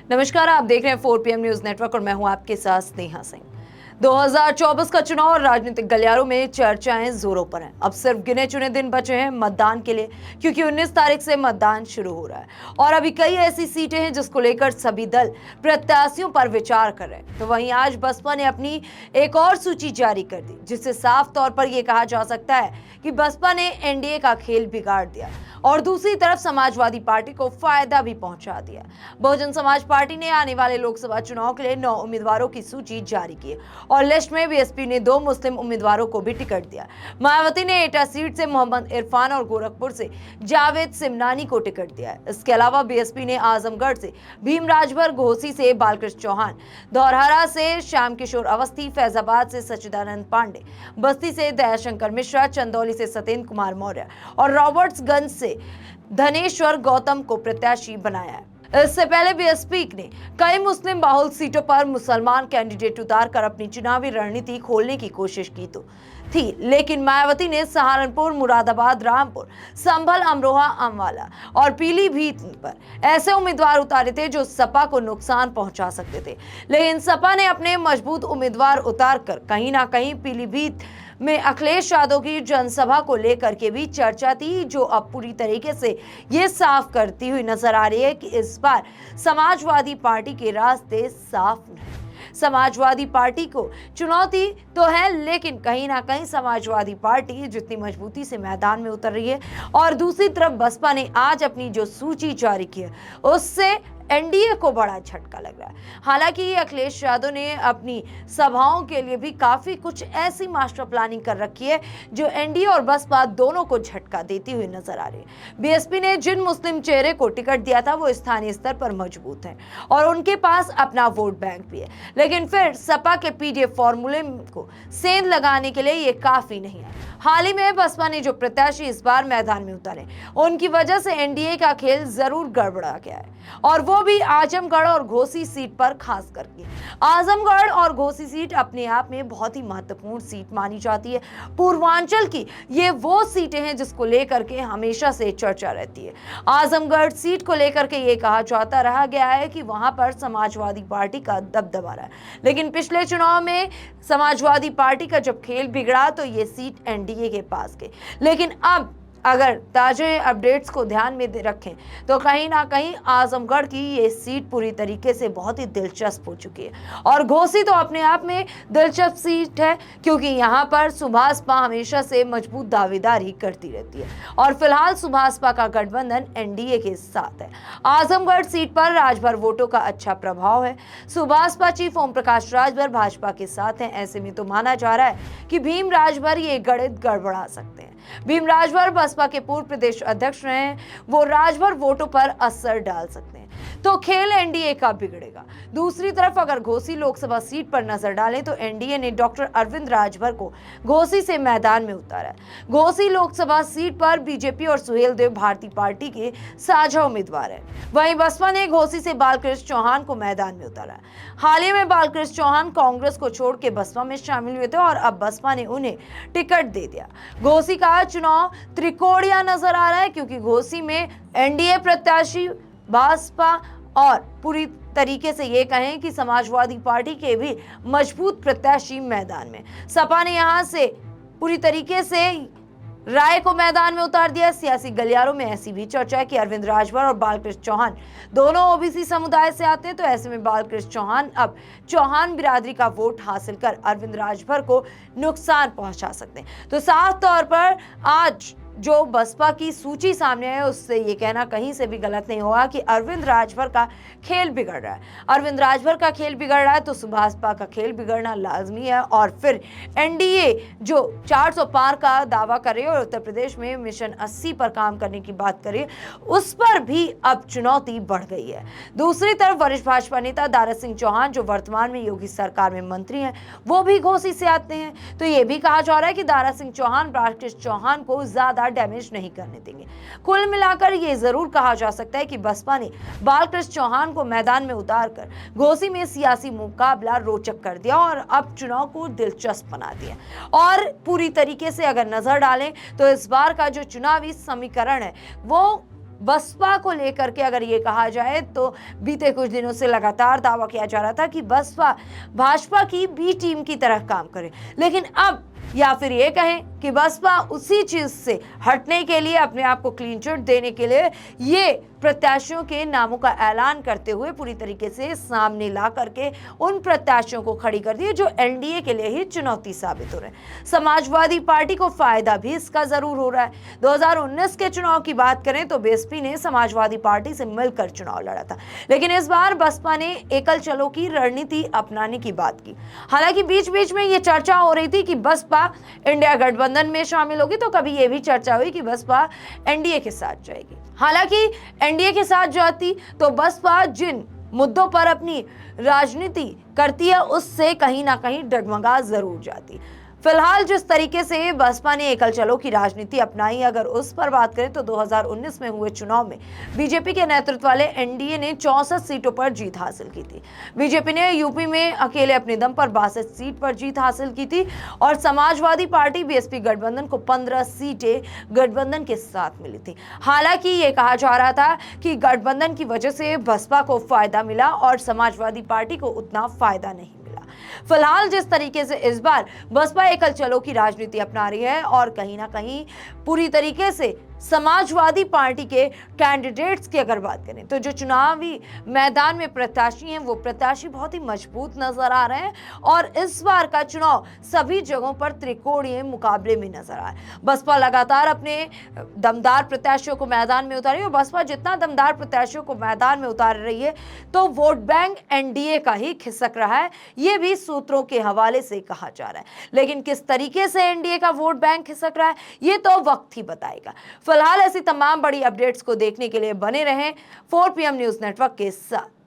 नमस्कार, आप देख रहे हैं 4 PM न्यूज नेटवर्क और मैं हूं आपके साथ स्नेहा सिंह। 2024 का चुनाव और राजनीतिक गलियारों में चर्चाएं जोरों पर हैं। अब सिर्फ गिने चुने दिन बचे हैं मतदान के लिए, क्योंकि 19 तारीख से मतदान शुरू हो रहा है और अभी कई ऐसी सीटें हैं जिसको लेकर सभी दल प्रत्याशियों पर विचार कर रहे हैं। तो वहीं आज बसपा ने अपनी एक और सूची जारी कर दी, जिससे साफ तौर पर यह कहा जा सकता है कि बसपा ने एनडीए का खेल बिगाड़ दिया और दूसरी तरफ समाजवादी पार्टी को फायदा भी पहुंचा दिया। बहुजन समाज पार्टी ने आने वाले लोकसभा चुनाव के लिए 9 उम्मीदवारों की सूची जारी की और लिस्ट में बीएसपी ने 2 मुस्लिम उम्मीदवारों को भी टिकट दिया। मायावती ने एटा सीट से मोहम्मद इरफान और गोरखपुर से जावेद सिमनानी को टिकट दिया है। इसके अलावा बीएसपी ने आजमगढ़ से भीम राजभर, घोसी से बालकृष्ण चौहान, धौरहरा से श्याम किशोर अवस्थी, फैजाबाद से सच्चिदानंद पांडे, बस्ती से दयाशंकर मिश्रा, चंदौली से सत्येंद्र कुमार मौर्य और रॉबर्ट्सगंज से धनेश्वर गौतम को प्रत्याशी बनाया है। इससे पहले बीएसपी ने कई मुस्लिम बाहुल सीटों पर मुसलमान कैंडिडेट उतारकर अपनी चुनावी रणनीति खोलने की कोशिश की तो थी, लेकिन मायावती ने सहारनपुर, मुरादाबाद, रामपुर, संभल, अमरोहा, अम्बाला और पीलीभीत पर ऐसे उम्मीदवार उतारे थे जो सपा को नुकसान पहुंचा सकते थे। लेकिन सपा ने अपने मजबूत उम्मीदवार उतारकर कहीं ना कहीं पीलीभीत में अखिलेश यादव की जनसभा को लेकर के भी चर्चा थी, जो अब पूरी तरीके से ये साफ करती हुई नजर आ रही है कि इस बार समाजवादी पार्टी के रास्ते साफ नहीं। समाजवादी पार्टी को चुनौती तो है, लेकिन कहीं ना कहीं समाजवादी पार्टी जितनी मजबूती से मैदान में उतर रही है और दूसरी तरफ बसपा ने आज अपनी जो सूची जारी की है उससे एनडीए को बड़ा झटका लग रहा है। हालांकि अखिलेश यादव ने अपनी सभाओं के लिए भी काफी कुछ ऐसी मास्टर प्लानिंग कर रखी है जो एनडीए और बसपा दोनों को झटका देती हुई नजर आ रही है। बीएसपी ने जिन मुस्लिम चेहरे को टिकट दिया था वो स्थानीय स्तर पर मजबूत है और उनके पास अपना वोट बैंक भी है, लेकिन फिर सपा के पीडीएफ फॉर्मूले को सेंध लगाने के लिए ये काफी नहीं है। हाल ही में बसपा ने जो प्रत्याशी इस बार मैदान में उतारे उनकी वजह से एनडीए का खेल जरूर गड़बड़ा गया है, और वो भी आजमगढ़ और घोसी सीट पर खास करके। आजमगढ़ और घोसी सीट अपने आप में बहुत ही महत्वपूर्ण सीट मानी जाती है। पूर्वांचल की ये वो सीटें हैं जिसको लेकर के हमेशा से चर्चा रहती है। आजमगढ़ सीट को लेकर के ये कहा जाता रहा गया है कि वहां पर समाजवादी पार्टी का दबदबा रहा है, लेकिन पिछले चुनाव में समाजवादी पार्टी का जब खेल बिगड़ा तो ये सीट एनडीए के पास गई। लेकिन अब अगर ताजे अपडेट्स को ध्यान में रखें तो कहीं ना कहीं आजमगढ़ की ये सीट पूरी तरीके से बहुत ही दिलचस्प हो चुकी है और घोसी तो अपने आप में दिलचस्प सीट है, क्योंकि यहाँ पर सुभाषपा हमेशा से मजबूत दावेदारी करती रहती है और फिलहाल सुभाषपा का गठबंधन एनडीए के साथ है। आजमगढ़ सीट पर राजभर वोटों का अच्छा प्रभाव है। सुभाषपा चीफ ओम प्रकाश राजभर भाजपा के साथ हैं। ऐसे में तो माना जा रहा है कि भीम राजभर ये गणित गड़बड़ा सकते हैं। भीम राजभर बसपा के पूर्व प्रदेश अध्यक्ष रहे हैं, वो राजभर वोटों पर असर डाल सकते हैं, तो खेल एनडीए का बिगड़ेगा। दूसरी तरफ अगर घोसी लोकसभा सीट पर नजर डालें तो एनडीए ने डॉक्टर अरविंद राजभर को घोसी से मैदान में उतारा है। घोसी लोकसभा सीट पर बीजेपी और सुहेल देव भारतीय पार्टी के साझा उम्मीदवार हैं। वहीं बसपा ने घोसी से बालकृष्ण चौहान को मैदान में उतारा है। हाल ही में बालकृष्ण चौहान कांग्रेस को छोड़ के बसपा में शामिल हुए थे और अब बसपा ने उन्हें टिकट दे दिया। घोसी का चुनाव त्रिकोणीय नजर आ रहा है, क्योंकि घोसी में एनडीए प्रत्याशी, भाजपा और पूरी तरीके से ये कहें कि समाजवादी पार्टी के भी मजबूत प्रत्याशी मैदान में। सपा ने यहां से पूरी तरीके से राय को मैदान में उतार दिया। सियासी गलियारों में ऐसी भी चर्चा है कि अरविंद राजभर और बालकृष्ण चौहान दोनों ओबीसी समुदाय से आते हैं, तो ऐसे में बालकृष्ण चौहान अब चौहान बिरादरी का वोट हासिल कर अरविंद राजभर को नुकसान पहुंचा सकते हैं। तो साफ तौर पर आज जो बसपा की सूची सामने है उससे ये कहना कहीं से भी गलत नहीं होगा कि अरविंद राजभर का खेल बिगड़ रहा है। अरविंद राजभर का खेल बिगड़ रहा है तो सुभाषपा का खेल बिगड़ना लाजमी है, और फिर एनडीए जो 400 पार का दावा करे और उत्तर प्रदेश में मिशन 80 पर काम करने की बात करे, उस पर भी अब चुनौती बढ़ गई है। दूसरी तरफ वरिष्ठ भाजपा नेता दारा सिंह चौहान, जो वर्तमान में योगी सरकार में मंत्री हैं, वो भी घोसी से आते हैं, तो ये भी कहा जा रहा है कि दारा सिंह चौहान बालकृष्ण चौहान को ज्यादा डैमेज नहीं करने देंगे। कुल मिलाकर ये जरूर कहा जा सकता है कि बसपा ने बालकृष्ण चौहान को मैदान में उतारकर घोसी में सियासी मुकाबला रोचक कर दिया और अब चुनाव को दिलचस्प बना दिया। और पूरी तरीके से अगर नजर डालें तो इस बार का जो चुनावी समीकरण है वो बसपा को लेकर के अगर ये कहा जाए तो बीते कुछ दिनों से लगातार दावा किया जा रहा था कि बसपा भाजपा की बी टीम की तरह काम करे, लेकिन अब या फिर ये कहें कि बसपा उसी चीज से हटने के लिए, अपने आप को क्लीन चिट देने के लिए ये प्रत्याशियों के नामों का ऐलान करते हुए पूरी तरीके से सामने ला करके उन प्रत्याशियों को खड़ी कर दिए जो एनडीए के लिए ही चुनौती साबित हो रहे हैं। समाजवादी पार्टी को फायदा भी इसका जरूर हो रहा है। 2019 के चुनाव की बात करें तो बीएसपी ने समाजवादी पार्टी से मिलकर चुनाव लड़ा था, लेकिन इस बार बसपा ने एकल चलो की रणनीति अपनाने की बात की। हालांकि बीच बीच में ये चर्चा हो रही थी कि बसपा इंडिया गठबंधन में शामिल होगी, तो कभी ये भी चर्चा हुई कि बसपा एनडीए के साथ जाएगी। हालांकि एनडीए के साथ जाती तो बसपा जिन मुद्दों पर अपनी राजनीति करती है उससे कहीं ना कहीं डगमगा जरूर जाती। फिलहाल जिस तरीके से बसपा ने एकल चलो की राजनीति अपनाई, अगर उस पर बात करें तो 2019 में हुए चुनाव में बीजेपी के नेतृत्व वाले एनडीए ने 64 सीटों पर जीत हासिल की थी। बीजेपी ने यूपी में अकेले अपने दम पर 62 सीट पर जीत हासिल की थी और समाजवादी पार्टी बीएसपी गठबंधन को 15 सीटें गठबंधन के साथ मिली थी। हालांकि ये कहा जा रहा था कि गठबंधन की वजह से बसपा को फायदा मिला और समाजवादी पार्टी को उतना फायदा नहीं। फिलहाल जिस तरीके से इस बार बसपा एकल चलो की राजनीति अपना रही है और कहीं ना कहीं पूरी तरीके से समाजवादी पार्टी के कैंडिडेट्स की अगर बात करें तो जो चुनावी मैदान में प्रत्याशी हैं वो प्रत्याशी बहुत ही मजबूत नजर आ रहे हैं और इस बार का चुनाव सभी जगहों पर त्रिकोणीय मुकाबले में नजर आ रहा है। बसपा लगातार अपने दमदार प्रत्याशियों को मैदान में उतार रही है और बसपा जितना दमदार प्रत्याशियों को मैदान में उतार रही है तो वोट बैंक एनडीए का ही खिसक रहा है, ये भी सूत्रों के हवाले से कहा जा रहा है। लेकिन किस तरीके से एनडीए का वोट बैंक खिसक रहा है ये तो वक्त ही बताएगा। फिलहाल ऐसी तमाम बड़ी अपडेट्स को देखने के लिए बने रहें 4 PM न्यूज़ नेटवर्क के साथ।